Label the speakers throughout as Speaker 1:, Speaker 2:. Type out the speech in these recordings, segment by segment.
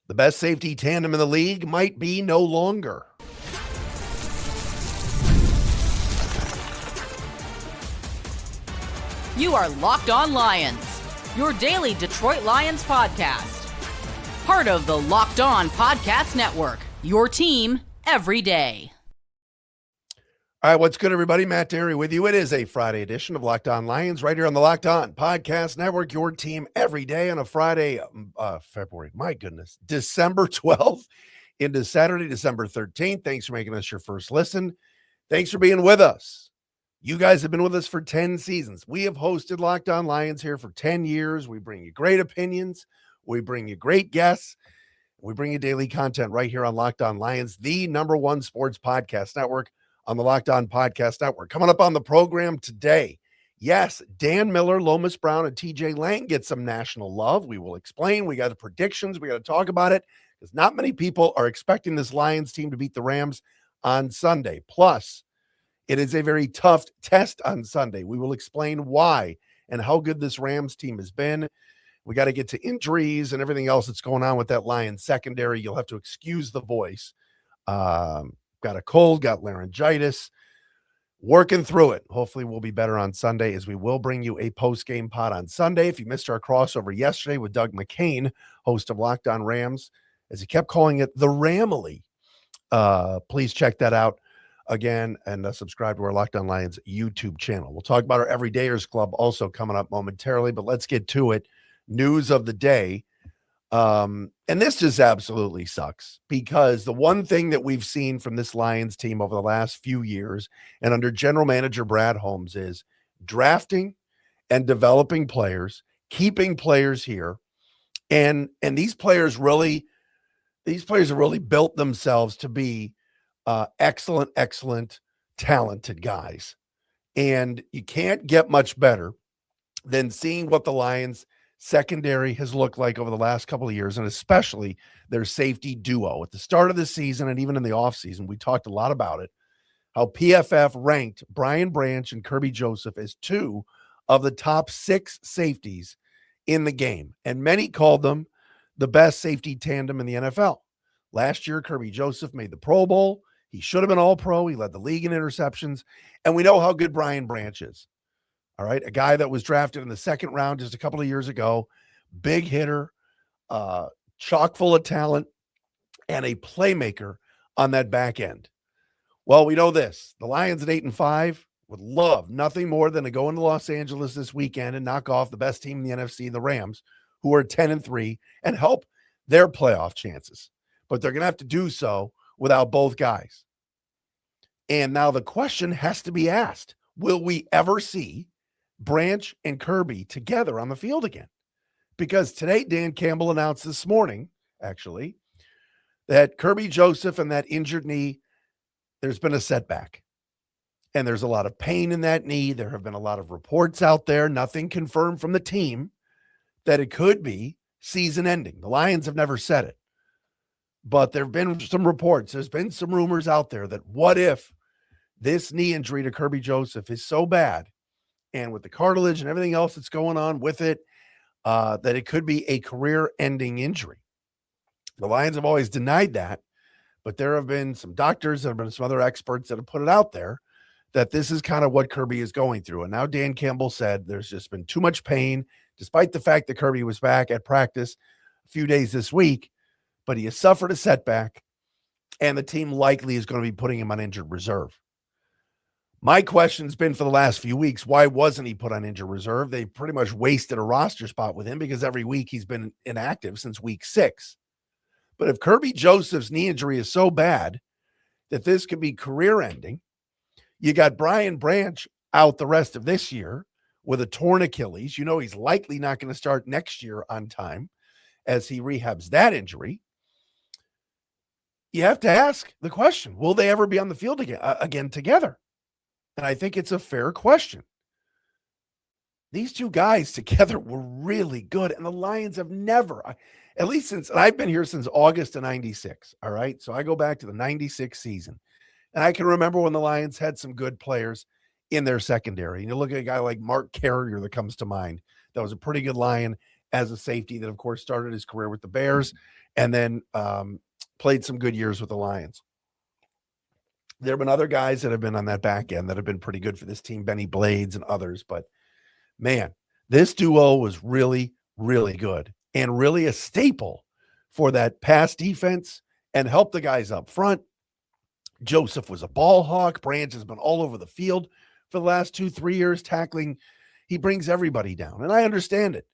Speaker 1: The best safety tandem in the league might be no longer.
Speaker 2: You are Locked On Lions, your daily Detroit Lions podcast. Part of the Locked On Podcast Network, your team every day.
Speaker 1: All right, what's good, everybody? Matt Dery with you. It is a Friday edition of Locked On Lions right here on the Locked On Podcast Network, your team every day on a Friday, February, my goodness, December 12th into Saturday, December 13th. Thanks for making us your first listen. Thanks for being with us. You guys have been with us for 10 seasons. We have hosted Locked On Lions here for 10 years. We bring you great opinions. We bring you great guests. We bring you daily content right here on Locked On Lions, the #1 sports podcast network on the Locked On Podcast Network. Coming up on the program today, yes, Dan Miller, Lomas Brown, and TJ Lang get some national love. We will explain. We got the predictions. We got to talk about it because not many people are expecting this Lions team to beat the Rams on Sunday. Plus, it is a very tough test on Sunday. We will explain why and how good this Rams team has been. We got to get to injuries and everything else that's going on with that Lions secondary. You'll have to excuse the voice. Got a cold, got laryngitis, working through it. Hopefully we'll be better on Sunday, as we will bring you a post-game pod on Sunday. If you missed our crossover yesterday with Doug McCain, host of Locked On Rams, as he kept calling it the Ramily, please check that out again and subscribe to our Locked On Lions YouTube channel. We'll talk about our Everydayers Club also coming up momentarily, but let's get to it. News of the day. And this just absolutely sucks, because the one thing that we've seen from this Lions team over the last few years and under general manager Brad Holmes is drafting and developing players, keeping players here. And these players have really built themselves to be excellent, talented guys. And you can't get much better than seeing what the Lions secondary has looked like over the last couple of years, and especially their safety duo. At the start of the season and even in the offseason, we talked a lot about it, how PFF ranked Brian Branch and Kerby Joseph as two of the top 6 safeties in the game, and many called them the best safety tandem in the NFL. Last year, Kerby Joseph made the Pro Bowl. He should have been All-Pro. He led the league in interceptions, and we know how good Brian Branch is. All right, a guy that was drafted in the 2nd round just a couple of years ago, big hitter, chock full of talent, and a playmaker on that back end. Well, we know this. The Lions at 8-5 would love nothing more than to go into Los Angeles this weekend and knock off the best team in the NFC, the Rams, who are 10-3, and help their playoff chances. But they're going to have to do so without both guys. And now the question has to be asked, will we ever see Branch and Kerby together on the field again? Because today, Dan Campbell announced this morning, actually, that Kerby Joseph and that injured knee, there's been a setback. And there's a lot of pain in that knee. There have been a lot of reports out there, nothing confirmed from the team, that it could be season ending. The Lions have never said it. But there have been some reports. There's been some rumors out there that what if this knee injury to Kerby Joseph is so bad, and with the cartilage and everything else that's going on with it, that it could be a career-ending injury. The Lions have always denied that, but there have been some doctors, there have been some other experts that have put it out there that this is kind of what Kerby is going through. And now Dan Campbell said there's just been too much pain, despite the fact that Kerby was back at practice a few days this week, but he has suffered a setback, and the team likely is going to be putting him on injured reserve. My question's been for the last few weeks, why wasn't he put on injured reserve? They pretty much wasted a roster spot with him because every week he's been inactive since week 6. But if Kerby Joseph's knee injury is so bad that this could be career-ending, you got Brian Branch out the rest of this year with a torn Achilles. You know he's likely not going to start next year on time as he rehabs that injury. You have to ask the question, will they ever be on the field again together? And I think it's a fair question. These two guys together were really good, and the Lions have never, at least since, and I've been here since August of 96, all right? So I go back to the 96 season, and I can remember when the Lions had some good players in their secondary. And you look at a guy like Mark Carrier that comes to mind. That was a pretty good Lion as a safety that, of course, started his career with the Bears and then played some good years with the Lions. There have been other guys that have been on that back end that have been pretty good for this team, Benny Blades and others. But, man, this duo was really, really good and really a staple for that pass defense and helped the guys up front. Joseph was a ball hawk. Branch has been all over the field for the last 2-3 years tackling. He brings everybody down, and I understand it.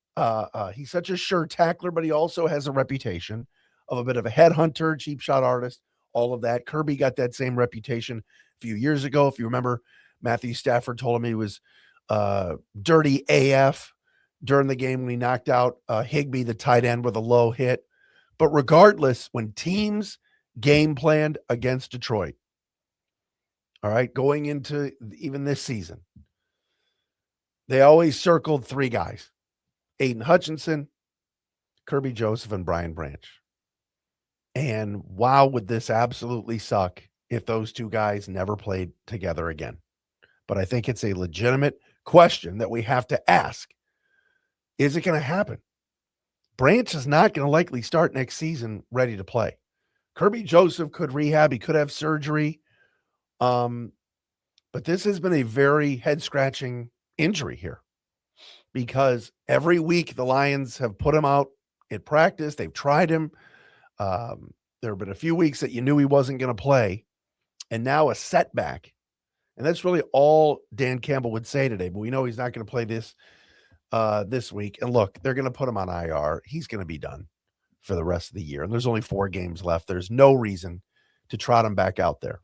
Speaker 1: He's such a sure tackler, but he also has a reputation of a bit of a headhunter, cheap shot artist, all of that. Kerby got that same reputation a few years ago. If you remember, Matthew Stafford told him he was dirty AF during the game when he knocked out Higbee, the tight end, with a low hit. But regardless, when teams game planned against Detroit, all right, going into even this season, they always circled 3 guys: Aiden Hutchinson, Kerby Joseph, and Brian Branch. And wow, would this absolutely suck if those 2 guys never played together again. But I think it's a legitimate question that we have to ask. Is it going to happen? Branch is not going to likely start next season ready to play. Kerby Joseph could rehab. He could have surgery. But this has been a very head-scratching injury here because every week the Lions have put him out at practice. They've tried him. There have been a few weeks that you knew he wasn't going to play, and now a setback. And that's really all Dan Campbell would say today, but we know he's not going to play this week. And look, they're going to put him on IR. He's going to be done for the rest of the year. And there's only 4 games left. There's no reason to trot him back out there.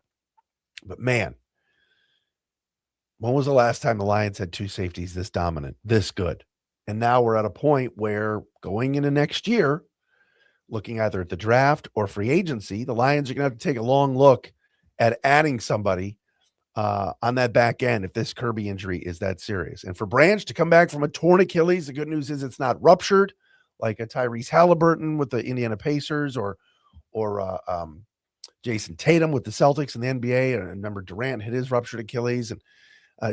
Speaker 1: But man, when was the last time the Lions had 2 safeties this dominant, this good? And now we're at a point where going into next year, looking either at the draft or free agency, the Lions are going to have to take a long look at adding somebody on that back end if this Kerby injury is that serious. And for Branch to come back from a torn Achilles, the good news is it's not ruptured like a Tyrese Halliburton with the Indiana Pacers or Jason Tatum with the Celtics in the NBA. And remember, Durant hit his ruptured Achilles. And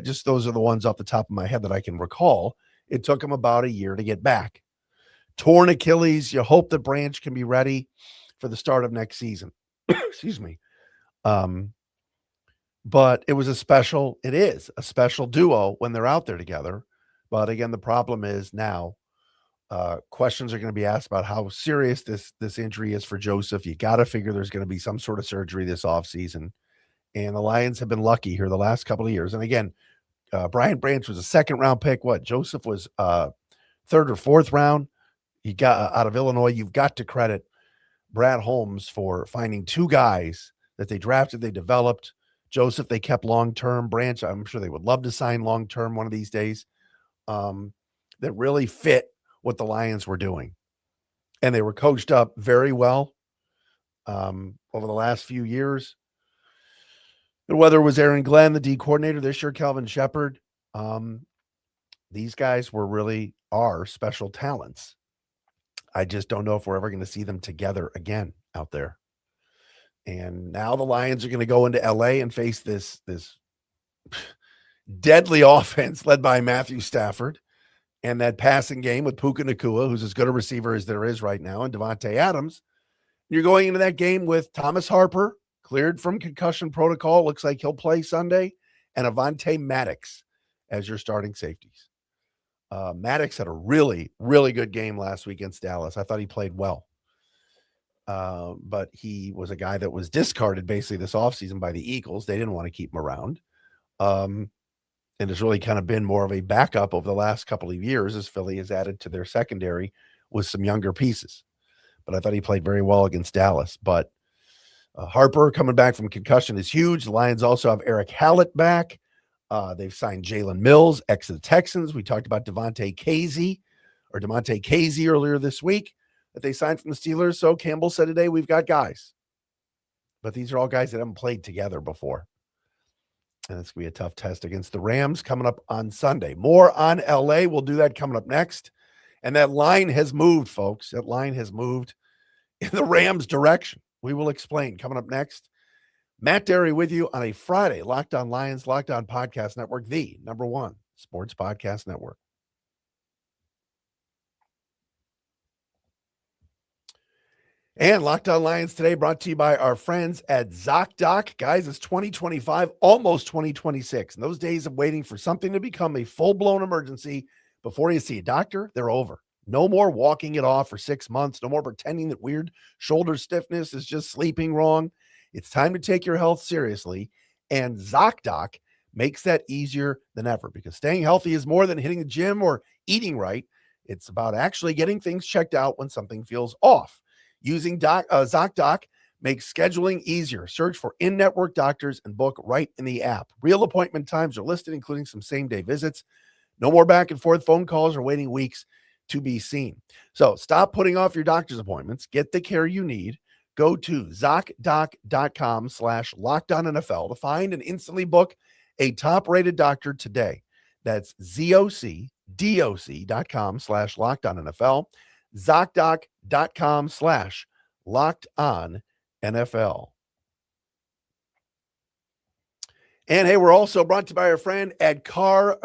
Speaker 1: just those are the ones off the top of my head that I can recall. It took him about a year to get back. Torn Achilles, you hope that Branch can be ready for the start of next season. Excuse me. But it is a special duo when they're out there together. But again, the problem is now questions are going to be asked about how serious this injury is for Joseph. You got to figure there's going to be some sort of surgery this offseason. And the Lions have been lucky here the last couple of years. And again, Brian Branch was a 2nd-round pick. Joseph was 3rd or 4th round. He got out of Illinois. You've got to credit Brad Holmes for finding 2 guys that they drafted, they developed. Joseph, they kept long-term. Branch, I'm sure they would love to sign long-term one of these days, that really fit what the Lions were doing. And they were coached up very well over the last few years. And whether it was Aaron Glenn, the D coordinator, this year Calvin Shepard, these guys are special talents. I just don't know if we're ever going to see them together again out there. And now the Lions are going to go into LA and face this deadly offense led by Matthew Stafford and that passing game with Puka Nacua, who's as good a receiver as there is right now, and Devontae Adams. You're going into that game with Thomas Harper, cleared from concussion protocol. Looks like he'll play Sunday, and Avonte Maddox as your starting safeties. Maddox had a really, really good game last week against Dallas. I thought he played well. But he was a guy that was discarded basically this offseason by the Eagles. They didn't want to keep him around. And it's really kind of been more of a backup over the last couple of years as Philly has added to their secondary with some younger pieces. But I thought he played very well against Dallas. But Harper coming back from concussion is huge. The Lions also have Eric Hallett back. They've signed Jalen Mills, ex of the Texans. We talked about Damontae Kazee earlier this week that they signed from the Steelers. So Campbell said today, we've got guys. But these are all guys that haven't played together before. And it's going to be a tough test against the Rams coming up on Sunday. More on LA. We'll do that coming up next. And that line has moved, folks. That line has moved in the Rams' direction. We will explain coming up next. Matt Dery with you on a Friday. Locked On Lions, Locked On Podcast Network, the #1 sports podcast network. And Locked On Lions today brought to you by our friends at ZocDoc. Guys, it's 2025, almost 2026. And those days of waiting for something to become a full-blown emergency before you see a doctor, they're over. No more walking it off for 6 months. No more pretending that weird shoulder stiffness is just sleeping wrong. It's time to take your health seriously. And ZocDoc makes that easier than ever, because staying healthy is more than hitting the gym or eating right. It's about actually getting things checked out when something feels off. Using ZocDoc makes scheduling easier. Search for in-network doctors and book right in the app. Real appointment times are listed, including some same-day visits. No more back and forth phone calls or waiting weeks to be seen. So stop putting off your doctor's appointments. Get the care you need. Go to ZocDoc.com/LockedOnNFL to find and instantly book a top-rated doctor today. That's ZocDoc.com/LockedOnNFL. ZocDoc.com/LockedOnNFL. And hey, we're also brought to you by our friends at Car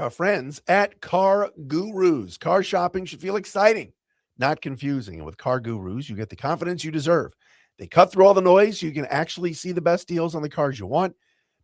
Speaker 1: Gurus. Car shopping should feel exciting, not confusing. And with Car Gurus, you get the confidence you deserve. They cut through all the noise so you can actually see the best deals on the cars you want,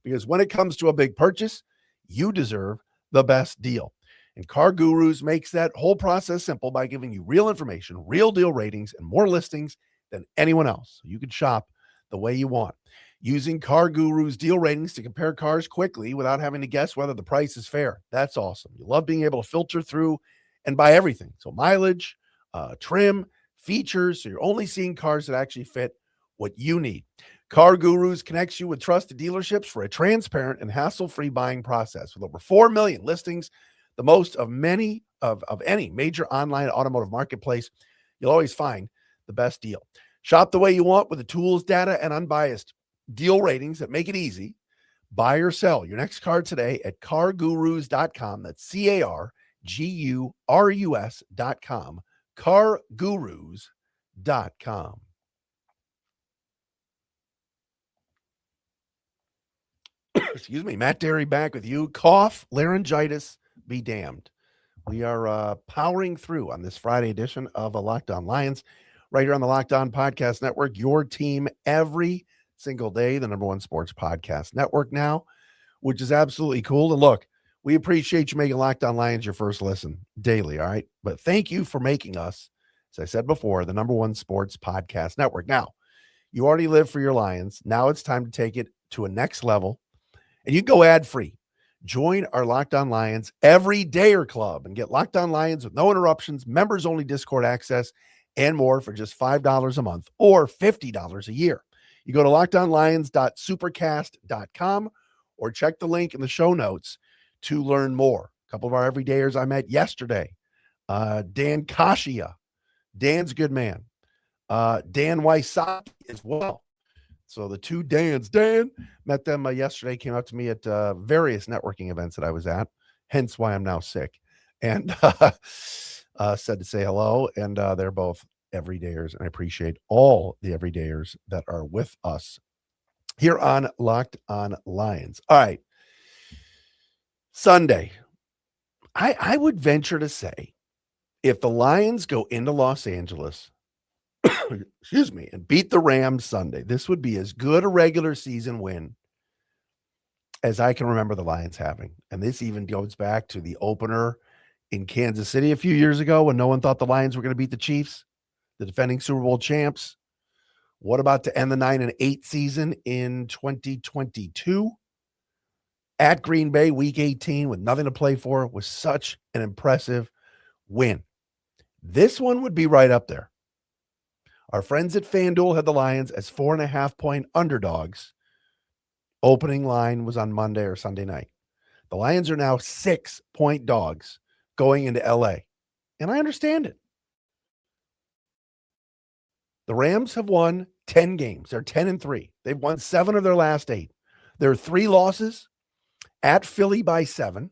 Speaker 1: because when it comes to a big purchase, you deserve the best deal. And Car Gurus makes that whole process simple by giving you real information, real deal ratings, and more listings than anyone else. So you can shop the way you want. Using Car Gurus deal ratings to compare cars quickly without having to guess whether the price is fair. That's awesome. You love being able to filter through and buy everything. So mileage, trim, features. So you're only seeing cars that actually fit what you need. Car Gurus connects you with trusted dealerships for a transparent and hassle-free buying process. With over 4 million listings, the most of any major online automotive marketplace, you'll always find the best deal. Shop the way you want with the tools, data, and unbiased deal ratings that make it easy. Buy or sell your next car today at cargurus.com. That's CARGURUS.com. Cargurus.com. Excuse me, Matt Dery back with you. Cough, laryngitis, be damned. We are powering through on this Friday edition of a Locked On Lions right here on the Locked On Podcast Network. Your team every single day, the #1 sports podcast network now, which is absolutely cool. And look, we appreciate you making Locked On Lions your first listen daily, all right? But thank you for making us, as I said before, the #1 sports podcast network. Now, you already live for your Lions. Now it's time to take it to a next level. And you can go ad-free. Join our Locked On Lions Everydayer Club and get Locked On Lions with no interruptions, members-only Discord access, and more for just $5 a month or $50 a year. You go to lockedonlions.supercast.com or check the link in the show notes to learn more. A couple of our everydayers I met yesterday. Dan Kashia. Dan's a good man. Dan Wysocki as well. So the two Dans, Dan, met them yesterday, came up to me at various networking events that I was at, hence why I'm now sick, and said to say hello. And they're both everydayers, and I appreciate all the everydayers that are with us here on Locked On Lions. All right. Sunday, I would venture to say if the Lions go into Los Angeles, excuse me, and beat the Rams Sunday, this would be as good a regular season win as I can remember the Lions having. And this even goes back to the opener in Kansas City a few years ago when no one thought the Lions were going to beat the Chiefs, the defending Super Bowl champs. What about to end the 9-8 season in 2022 at Green Bay, week 18, with nothing to play for? Was such an impressive win. This one would be right up there. Our friends at FanDuel had the Lions as 4.5-point underdogs. Opening line was on Monday or Sunday night. The Lions are now 6-point dogs going into LA. And I understand it. The Rams have won 10 games. They're 10-3. They've won 7 of their last 8. There are 3 losses at Philly by 7.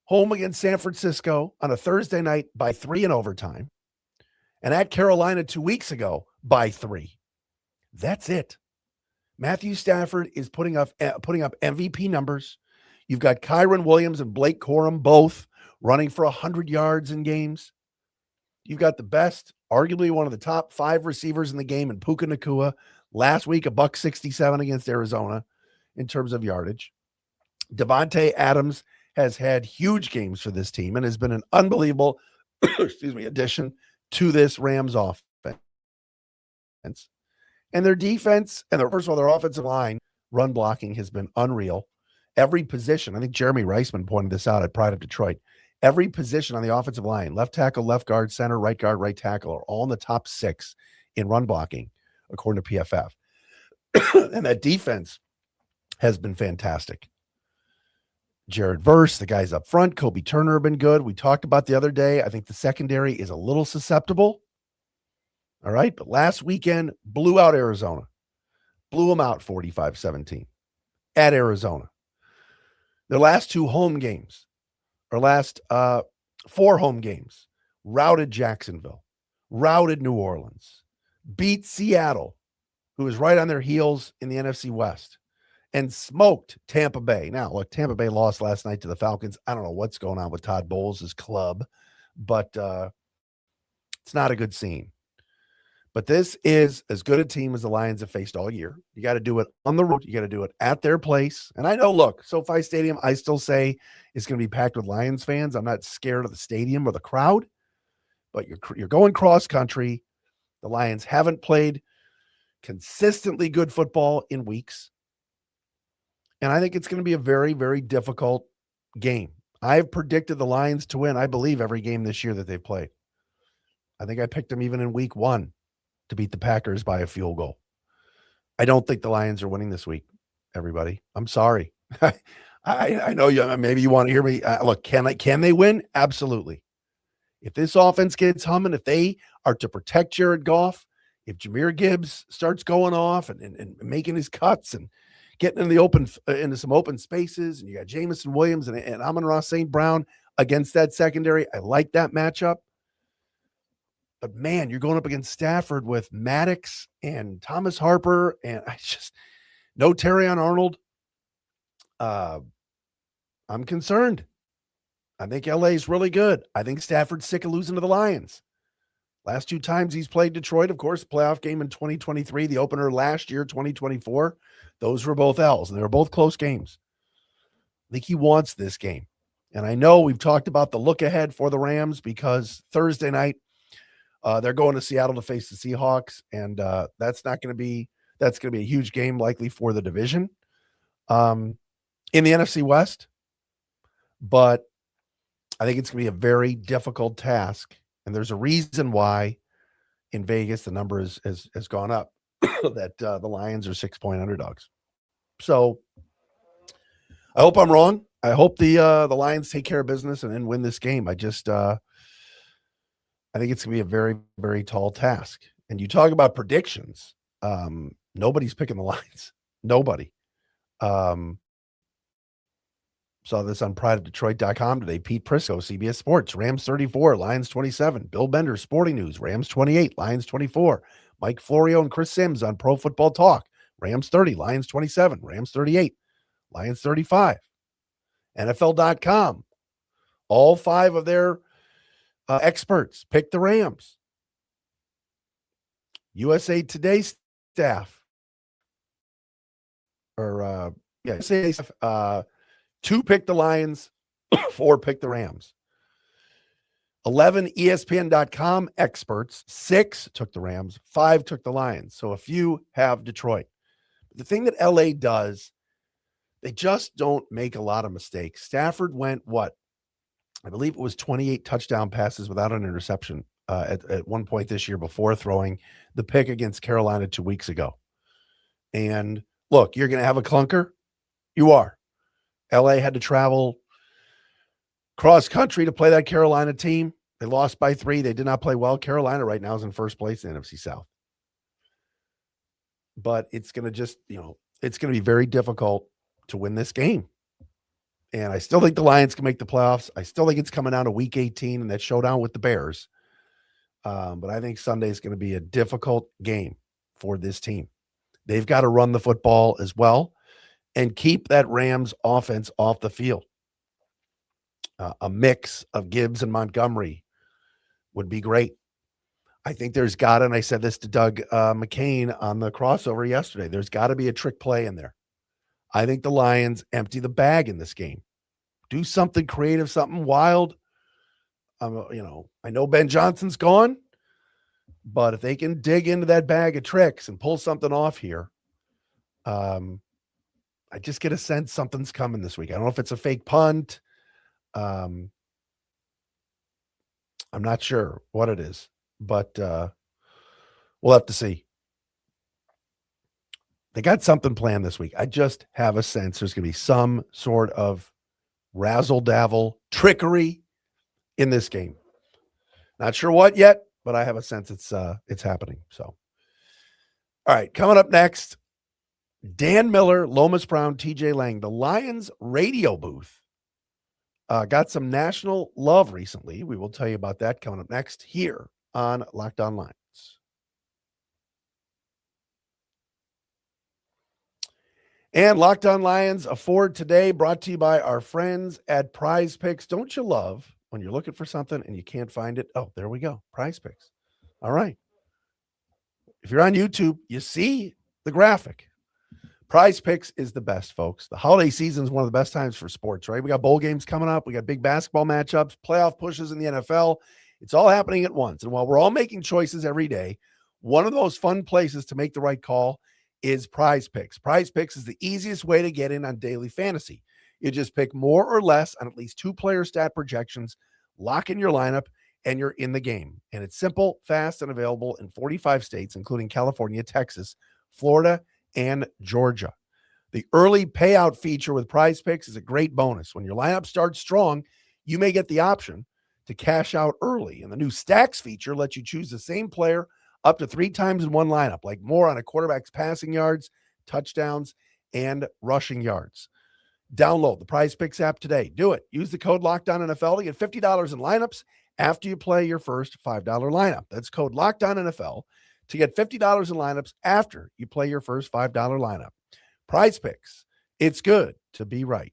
Speaker 1: Home against San Francisco on a Thursday night by 3 in overtime. And at Carolina 2 weeks ago by 3. That's it. Matthew Stafford is putting up MVP numbers. You've got Kyron Williams and Blake Corum both running for 100 yards in games. You've got the best arguably one of the top 5 receivers in the game, and Puka Nacua last week, $167 against Arizona in terms of yardage. Devontae Adams has had huge games for this team and has been an unbelievable addition to this Rams offense. And their defense and first of all, their offensive line run blocking has been unreal. Every position, I think Jeremy Reisman pointed this out at Pride of Detroit. Every position on the offensive line, left tackle, left guard, center, right guard, right tackle, are all in the top 6 in run blocking, according to PFF. And that defense has been fantastic. Jared Verse, the guys up front, Kobe Turner have been good. We talked about the other day. I think the secondary is a little susceptible. All right. But last weekend, blew out Arizona. Blew them out 45-17 at Arizona. Their last 2 home games, or last 4 home games, routed Jacksonville, routed New Orleans, beat Seattle, who was right on their heels in the NFC West, and smoked Tampa Bay. Now, look, Tampa Bay lost last night to the Falcons. I don't know what's going on with Todd Bowles' club, but it's not a good scene. But this is as good a team as the Lions have faced all year. You got to do it on the road. You got to do it at their place. And I know, look, SoFi Stadium, I still say it's going to be packed with Lions fans. I'm not scared of the stadium or the crowd, but you're going cross country. The Lions haven't played consistently good football in weeks. And I think it's going to be a very, very difficult game. I've predicted the Lions to win, I believe, every game this year that they've played. I think I picked them even in week 1 to beat the Packers by a field goal. I don't think the Lions are winning this week, everybody. I'm sorry. I know you. Maybe you want to hear me. Look, can they win? Absolutely. If this offense gets humming, if they are to protect Jared Goff, if Jahmyr Gibbs starts going off and making his cuts and getting into some open spaces, and you got Jameson Williams and Amon-Ra St. Brown against that secondary, I like that matchup. But man, you're going up against Stafford with Maddox and Thomas Harper, and no Terrion Arnold. I'm concerned. I think LA is really good. I think Stafford's sick of losing to the Lions. Last 2 times he's played Detroit, of course, playoff game in 2023, the opener last year, 2024. Those were both L's, and they were both close games. I think he wants this game. And I know we've talked about the look ahead for the Rams because Thursday night, they're going to Seattle to face the Seahawks, and that's going to be a huge game likely for the division in the NFC West. But I think it's going to be a very difficult task, and there's a reason why in Vegas the number has gone up that the Lions are 6-point underdogs. So I hope I'm wrong. I hope the Lions take care of business and then win this game. I think it's going to be a very, very tall task. And you talk about predictions. Nobody's picking the Lions. Nobody. Saw this on prideofdetroit.com today. Pete Prisco, CBS Sports, Rams 34, Lions 27. Bill Bender, Sporting News, Rams 28, Lions 24. Mike Florio and Chris Sims on Pro Football Talk, Rams 30, Lions 27, Rams 38, Lions 35. NFL.com, all 5 of their experts pick the Rams. USA Today staff, USA staff, 2 pick the Lions, 4 pick the Rams. 11 ESPN.com experts, 6 took the Rams, 5 took the Lions. So a few have Detroit. The thing that LA does, they just don't make a lot of mistakes. Stafford went, I believe it was 28 touchdown passes without an interception at one point this year before throwing the pick against Carolina 2 weeks ago. And look, you're going to have a clunker. You are. LA had to travel cross country to play that Carolina team. They lost by 3. They did not play well. Carolina right now is in first place in the NFC South. But it's going to it's going to be very difficult to win this game. And I still think the Lions can make the playoffs. I still think it's coming down to week 18 and that showdown with the Bears. But I think Sunday is going to be a difficult game for this team. They've got to run the football as well and keep that Rams offense off the field. A mix of Gibbs and Montgomery would be great. I think there's got to, and I said this to Doug McCain on the crossover yesterday, there's got to be a trick play in there. I think the Lions empty the bag in this game. Do something creative, something wild. I know Ben Johnson's gone, but if they can dig into that bag of tricks and pull something off here, I just get a sense something's coming this week. I don't know if it's a fake punt. I'm not sure what it is, but we'll have to see. They got something planned this week. I just have a sense there's going to be some sort of razzle-dazzle trickery in this game. Not sure what yet, but I have a sense it's happening. So, all right, coming up next, Dan Miller, Lomas Brown, TJ Lang, the Lions radio booth got some national love recently. We will tell you about that coming up next here on Locked On Lions. And Locked On Lions Afford Today, brought to you by our friends at Prize Picks. Don't you love when you're looking for something and you can't find it? Oh, there we go. Prize Picks. All right. If you're on YouTube, you see the graphic. Prize Picks is the best, folks. The holiday season is one of the best times for sports, right? We got bowl games coming up. We got big basketball matchups, playoff pushes in the NFL. It's all happening at once. And while we're all making choices every day, one of those fun places to make the right call is Prize Picks. Prize Picks is the easiest way to get in on daily fantasy. You just pick more or less on at least 2 player stat projections, lock in your lineup, and you're in the game. And it's simple, fast, and available in 45 states, including California, Texas, Florida, and Georgia. The early payout feature with Prize Picks is a great bonus. When your lineup starts strong, you may get the option to cash out early. And the new Stacks feature lets you choose the same player up to 3 times in one lineup, like more on a quarterback's passing yards, touchdowns, and rushing yards. Download the Prize Picks app today. Do it. Use the code LOCKEDONNFL to get $50 in lineups after you play your first $5 lineup. That's code LOCKEDONNFL to get $50 in lineups after you play your first $5 lineup. Prize Picks. It's good to be right.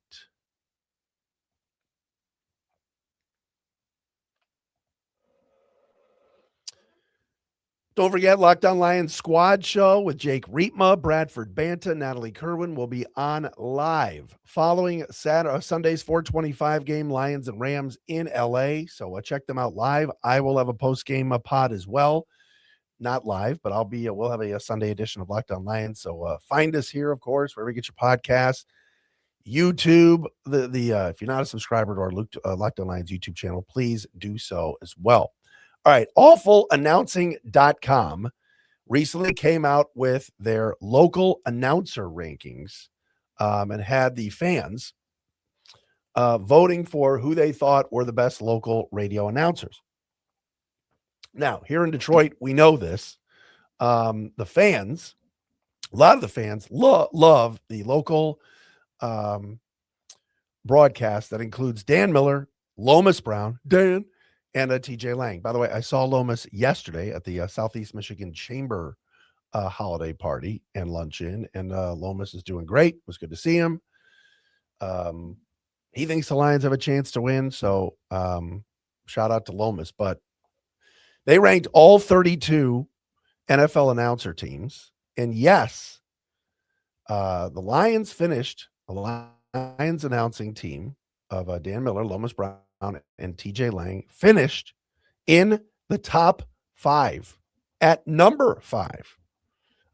Speaker 1: Don't forget, Locked On Lions Squad Show with Jake Riepma, Bradford Banta, Natalie Kerwin will be on live following Sunday's 425 game, Lions and Rams in LA. So check them out live. I will have a post-game pod as well. Not live, but we'll have a Sunday edition of Locked On Lions. So find us here, of course, wherever you get your podcasts. YouTube, if you're not a subscriber to our Locked On Lions YouTube channel, please do so as well. All right, awfulannouncing.com recently came out with their local announcer rankings and had the fans voting for who they thought were the best local radio announcers. Now, here in Detroit, we know this. A lot of the fans love the local broadcast that includes Dan Miller, Lomas Brown, Dan, and TJ Lang. By the way, I saw Lomas yesterday at the Southeast Michigan Chamber holiday party and luncheon, and Lomas is doing great. It was good to see him. He thinks the Lions have a chance to win, so shout out to Lomas. But they ranked all 32 NFL announcer teams, and yes, the Lions announcing team of Dan Miller, Lomas Brown, and TJ Lang finished in the top 5 at number 5.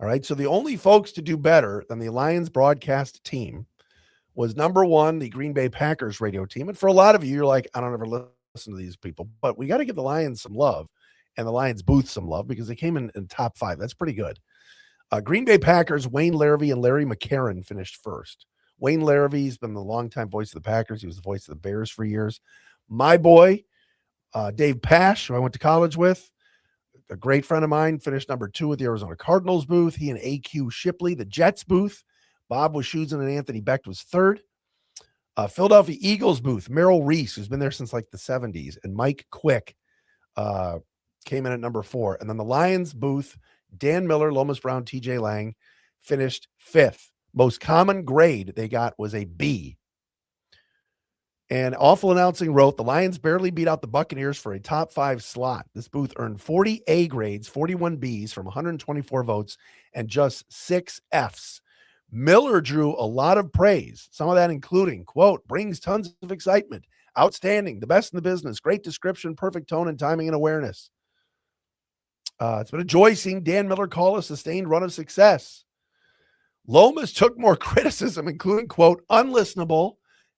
Speaker 1: All right. So the only folks to do better than the Lions broadcast team was number 1, the Green Bay Packers radio team. And for a lot of you, you're like, I don't ever listen to these people, but we got to give the Lions some love and the Lions booth some love because they came in top 5. That's pretty good. Green Bay Packers, Wayne Larrivee and Larry McCarron finished first. Wayne Larrivee's been the longtime voice of the Packers. He was the voice of the Bears for years. My boy, Dave Pasch, who I went to college with, a great friend of mine, finished number 2 with the Arizona Cardinals booth. He and AQ Shipley, the Jets booth. Bob Wischusen and Anthony Becht was 3rd. Philadelphia Eagles booth, Merrill Reese, who's been there since like the 70s, and Mike Quick came in at number 4. And then the Lions booth, Dan Miller, Lomas Brown, TJ Lang finished 5th. Most common grade they got was a B. And Awful Announcing wrote, the Lions barely beat out the Buccaneers for a top 5 slot. This booth earned 40 A grades, 41 Bs from 124 votes, and just 6 Fs. Miller drew a lot of praise, some of that including, quote, brings tons of excitement, outstanding, the best in the business, great description, perfect tone and timing and awareness. It's been a joy seeing Dan Miller call a sustained run of success. Lomas took more criticism, including, quote, unlistenable,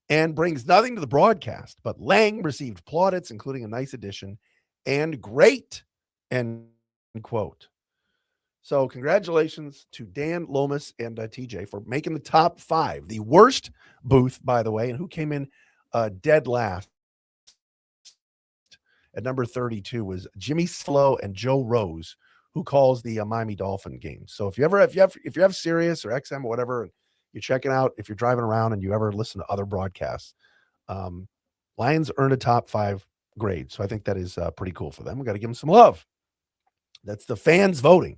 Speaker 1: and brings nothing to the broadcast. But Lang received plaudits, including a nice addition, and great, end quote. So congratulations to Dan, Lomas, and TJ for making the top 5. The worst booth, by the way, and who came in dead last at number 32 was Jimmy Slow and Joe Rose, who calls the Miami Dolphin games. So if you have Sirius or XM or whatever, and you're checking out, if you're driving around and you ever listen to other broadcasts, Lions earned a top 5 grade. So I think that is pretty cool for them. We got to give them some love. That's the fans voting.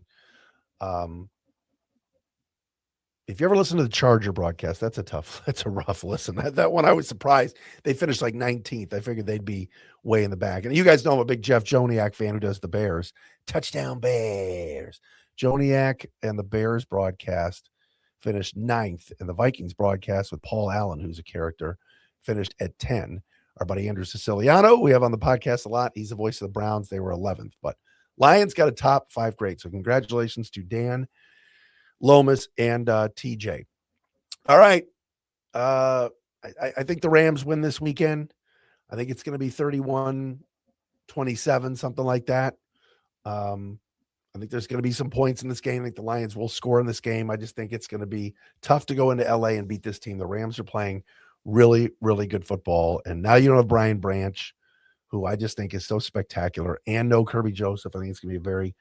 Speaker 1: If you ever listen to the Charger broadcast, that's a rough listen. That one, I was surprised. They finished like 19th. I figured they'd be way in the back. And you guys know I'm a big Jeff Joniak fan who does the Bears. Touchdown Bears. Joniak and the Bears broadcast finished 9th, and the Vikings broadcast with Paul Allen, who's a character, finished at 10. Our buddy Andrew Siciliano, we have on the podcast a lot. He's the voice of the Browns. They were 11th, but Lions got a top 5 grade. So congratulations to Dan, Lomas, and TJ. All right. I think the Rams win this weekend. I think it's going to be 31-27, something like that. I think there's going to be some points in this game. I think the Lions will score in this game. I just think it's going to be tough to go into LA and beat this team. The Rams are playing really, really good football. And now you don't have Brian Branch, who I just think is so spectacular, and no Kerby Joseph. I think it's going to be a very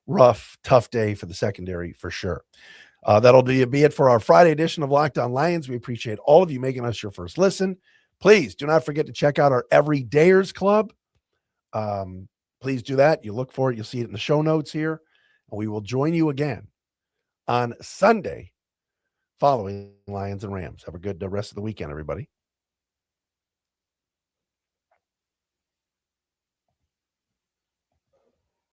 Speaker 1: rough, tough day for the secondary for sure. That'll be it for our Friday edition of Locked On Lions. We appreciate all of you making us your first listen. Please do not forget to check out our Everydayers Club. Please do that. You look for it. You'll see it in the show notes here. And we will join you again on Sunday following Lions and Rams. Have a good rest of the weekend, everybody.